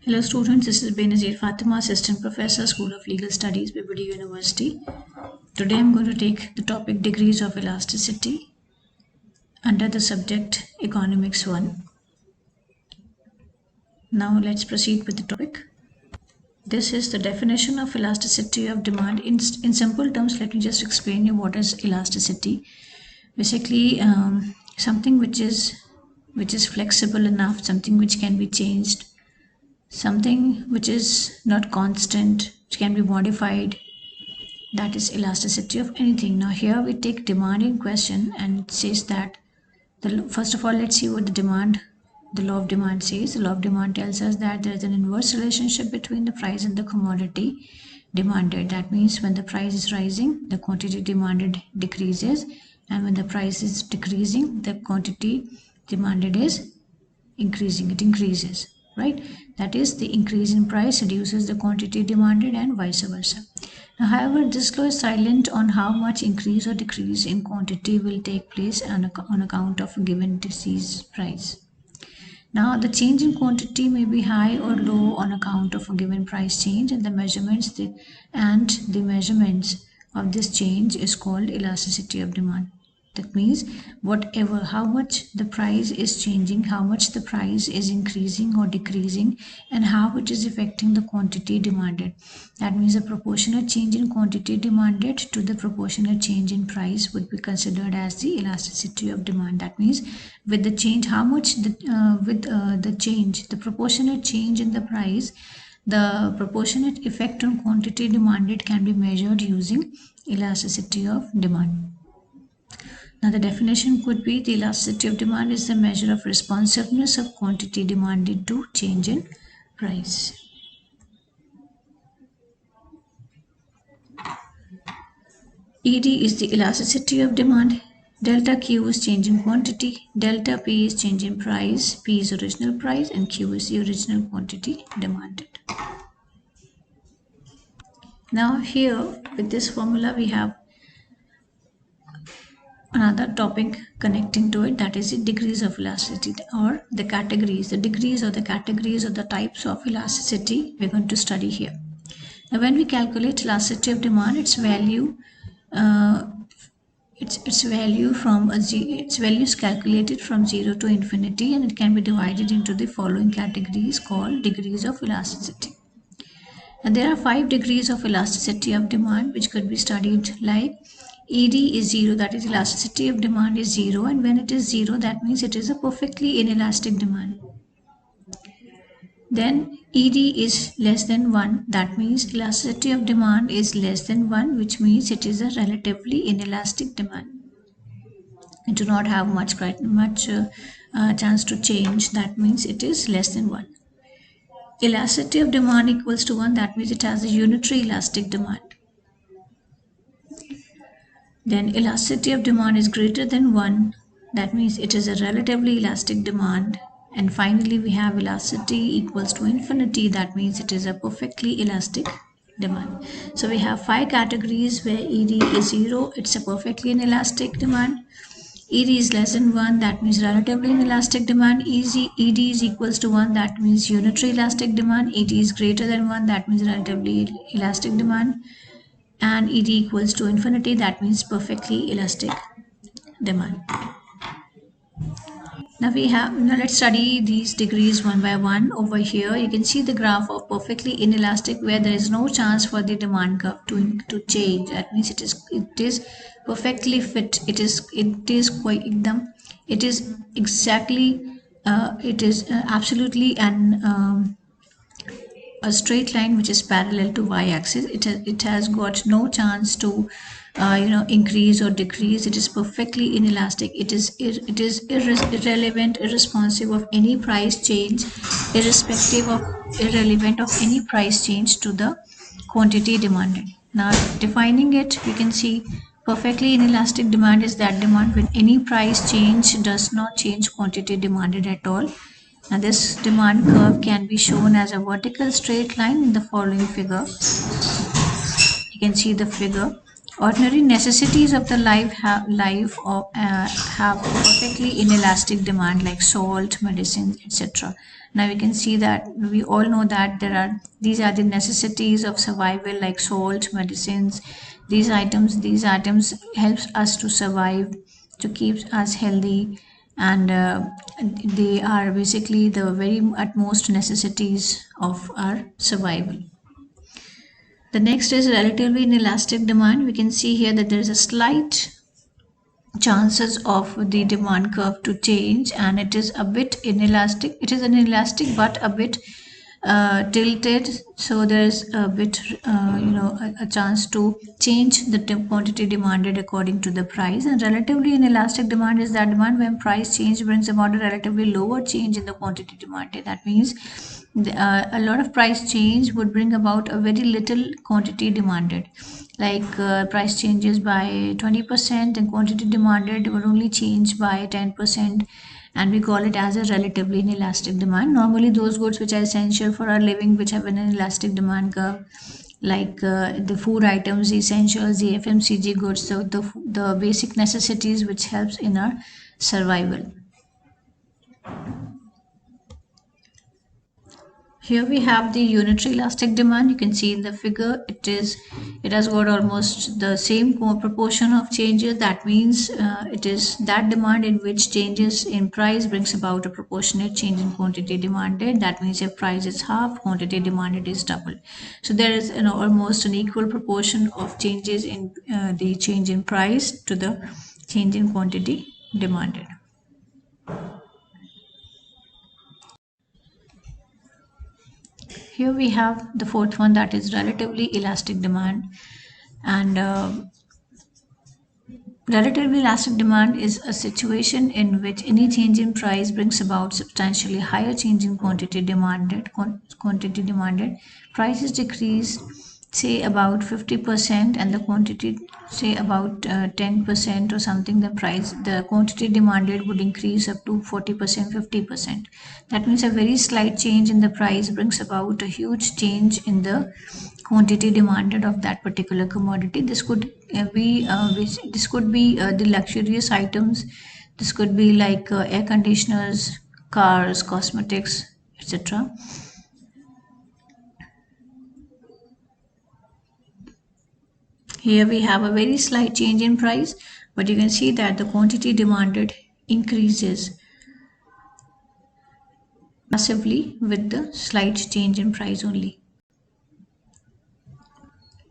Hello students, this is Benazir Fatima, Assistant Professor, School of Legal Studies, BBD University. Today I'm going to take the topic Degrees of Elasticity under the subject Economics 1. Now let's proceed with the topic. This is the definition of elasticity of demand. In simple terms, let me just explain you what is elasticity. Basically, something which is flexible enough, something which can be changed, something which is not constant, which can be modified. That is elasticity of anything. Now here we take demand in question, and it says that first of all, let's see what the law of demand says. The law of demand tells us that there is an inverse relationship between the price and the commodity demanded. That means when the price is rising, the quantity demanded decreases, and when the price is decreasing, the quantity demanded is increasing. It increases, right? That is, the increase in price reduces the quantity demanded and vice versa. Now, however, this law is silent on how much increase or decrease in quantity will take place on account of a given disease price. Now, the change in quantity may be high or low on account of a given price change, and the measurements of this change is called elasticity of demand. That means how much the price is changing, how much the price is increasing or decreasing, and how it is affecting the quantity demanded. That means a proportionate change in quantity demanded to the proportionate change in price would be considered as the elasticity of demand. That means with the change, the proportionate change in the price, the proportionate effect on quantity demanded can be measured using elasticity of demand. Now, the definition could be the elasticity of demand is the measure of responsiveness of quantity demanded to change in price. ED is the elasticity of demand. Delta Q is change in quantity. Delta P is change in price. P is original price, and Q is the original quantity demanded. Now, here with this formula, we have another topic connecting to it, that is the degrees of elasticity, or the categories, the types of elasticity we're going to study here. Now, when we calculate elasticity of demand, its value is calculated from 0 to infinity, and it can be divided into the following categories called degrees of elasticity. And there are 5 degrees of elasticity of demand which could be studied like ED is 0, that is elasticity of demand is 0, and when it is 0, that means it is a perfectly inelastic demand. Then ED is less than 1, that means elasticity of demand is less than 1, which means it is a relatively inelastic demand. It do not have much chance to change, that means it is less than 1. Elasticity of demand equals to 1, that means it has a unitary elastic demand. Then elasticity of demand is greater than 1, that means it is a relatively elastic demand. And finally we have elasticity equals to infinity, that means it is a perfectly elastic demand. So we have 5 categories where ED is 0, it's a perfectly inelastic demand. ED is less than 1, that means relatively inelastic demand. ED is equals to 1, that means unitary elastic demand. ED is greater than 1, that means relatively elastic demand. And ED equals to infinity, that means perfectly elastic demand. Now let's study these degrees one by one. Over here you can see the graph of perfectly inelastic, where there is no chance for the demand curve to change. That means it is perfectly fit. It is absolutely a straight line which is parallel to y-axis. It has got no chance to increase or decrease. It is perfectly inelastic. It is irrelevant, irresponsive of any price change, irrelevant of any price change to the quantity demanded. Now, defining it, we can see perfectly inelastic demand is that demand when any price change does not change quantity demanded at all. Now, this demand curve can be shown as a vertical straight line in the following figure. You can see the figure. Ordinary necessities of the have perfectly inelastic demand, like salt, medicine, etc. Now we can see that we all know that these are the necessities of survival, like salt, medicines. These items helps us to survive, to keep us healthy, and they are basically the very utmost necessities of our survival. The next is relatively inelastic demand. We can see here that there is a slight chances of the demand curve to change, and it is a bit inelastic. It is inelastic but a bit tilted, so there's a bit a chance to change the quantity demanded according to the price. And relatively inelastic demand is that demand when price change brings about a relatively lower change in the quantity demanded. That means a lot of price change would bring about a very little quantity demanded, like price changes by 20% and quantity demanded would only change by 10%, and we call it as a relatively inelastic demand. Normally those goods which are essential for our living, which have an inelastic demand curve, like the food items, the essentials, the FMCG goods, so the basic necessities which helps in our survival. Here we have the unitary elastic demand. You can see in the figure it has got almost the same proportion of changes. That means it is that demand in which changes in price brings about a proportionate change in quantity demanded. That means if price is half, quantity demanded is double. So there is almost an equal proportion of changes in the change in price to the change in quantity demanded. Here we have the fourth one, that is relatively elastic demand. And relatively elastic demand is a situation in which any change in price brings about substantially higher change in quantity demanded. Quantity demanded. Prices decrease, say about 50%, and the quantity, say about 10% or something. The quantity demanded would increase up to 40%, 50%. That means a very slight change in the price brings about a huge change in the quantity demanded of that particular commodity. This could be the luxurious items. This could be like air conditioners, cars, cosmetics, etc. Here we have a very slight change in price, but you can see that the quantity demanded increases massively with the slight change in price only.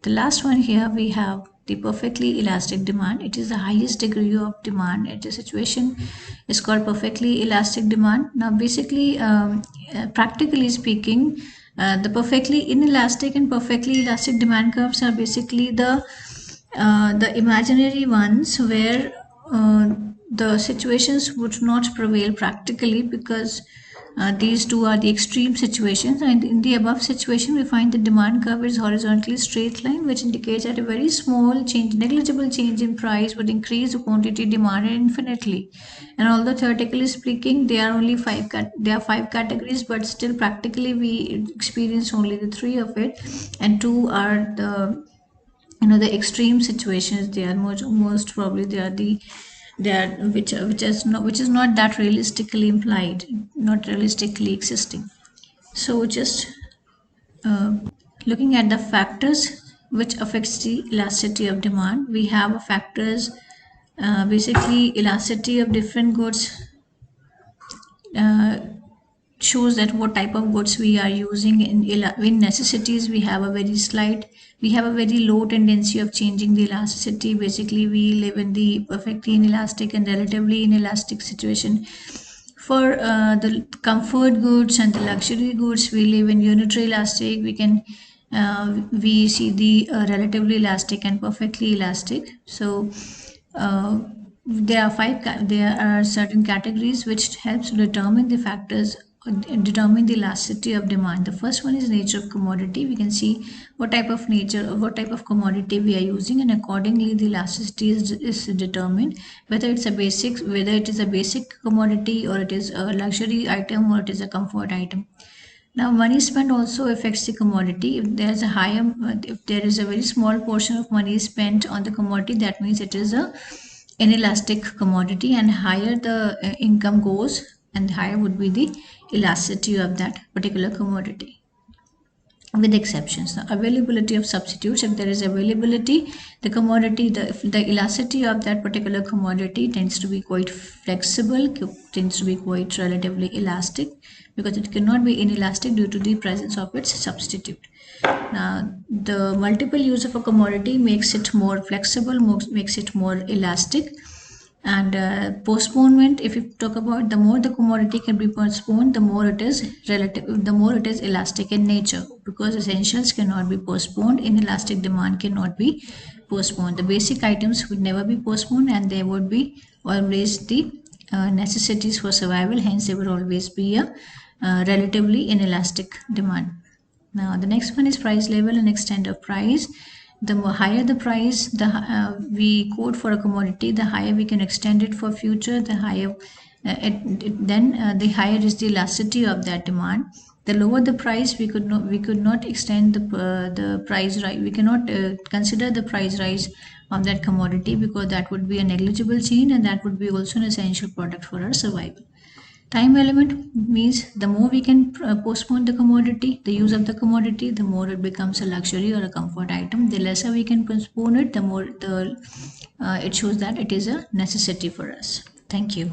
The last one here we have the perfectly elastic demand. It is the highest degree of demand. The situation is called perfectly elastic demand. Now basically, practically speaking, the perfectly inelastic and perfectly elastic demand curves are basically the imaginary ones where the situations would not prevail practically, because these two are the extreme situations, and in the above situation we find the demand curve is horizontally straight line, which indicates that a very small change, negligible change in price would increase the quantity demanded infinitely. And although theoretically speaking there are five categories, but still practically we experience only the three of it, and two are the extreme situations. They are most probably they are which is not that realistically implied, not realistically existing. So just uh, looking at the factors which affects the elasticity of demand, we have factors, basically elasticity of different goods uh, shows that what type of goods we are using. In necessities we have a very low tendency of changing the elasticity. Basically we live in the perfectly inelastic and relatively inelastic situation. For the comfort goods and the luxury goods, we live in unitary elastic. We see the relatively elastic and perfectly elastic. So uh, there are certain categories which helps to determine the factors, determine the elasticity of demand. The first one is nature of commodity. We can see what type of commodity we are using, and accordingly the elasticity is determined, whether it is a basic commodity, or it is a luxury item, or it is a comfort item. Now, money spent also affects the commodity. If there's a higher, if there is a very small portion of money spent on the commodity, that means it is a inelastic commodity, and higher the income goes, and higher would be the elasticity of that particular commodity, with exceptions. The availability of substitutes, if there is availability, the commodity, the elasticity of that particular commodity tends to be quite flexible, tends to be quite relatively elastic, because it cannot be inelastic due to the presence of its substitute. Now, the multiple use of a commodity makes it more flexible, makes it more elastic. And postponement, if you talk about, the more the commodity can be postponed, the more it is relative, the more it is elastic in nature, because essentials cannot be postponed, inelastic demand cannot be postponed. The basic items would never be postponed, and there would be always the necessities for survival, hence there would always be a relatively inelastic demand. Now, the next one is price level and extent of price. The higher the price, the we quote for a commodity, the higher we can extend it for future. The higher, the higher is the elasticity of that demand. The lower the price, we could not extend the price rise. We cannot consider the price rise of that commodity, because that would be a negligible change, and that would be also an essential product for our survival. Time element means the more we can postpone the commodity, the use of the commodity, the more it becomes a luxury or a comfort item. The lesser we can postpone it, the more it shows that it is a necessity for us. Thank you.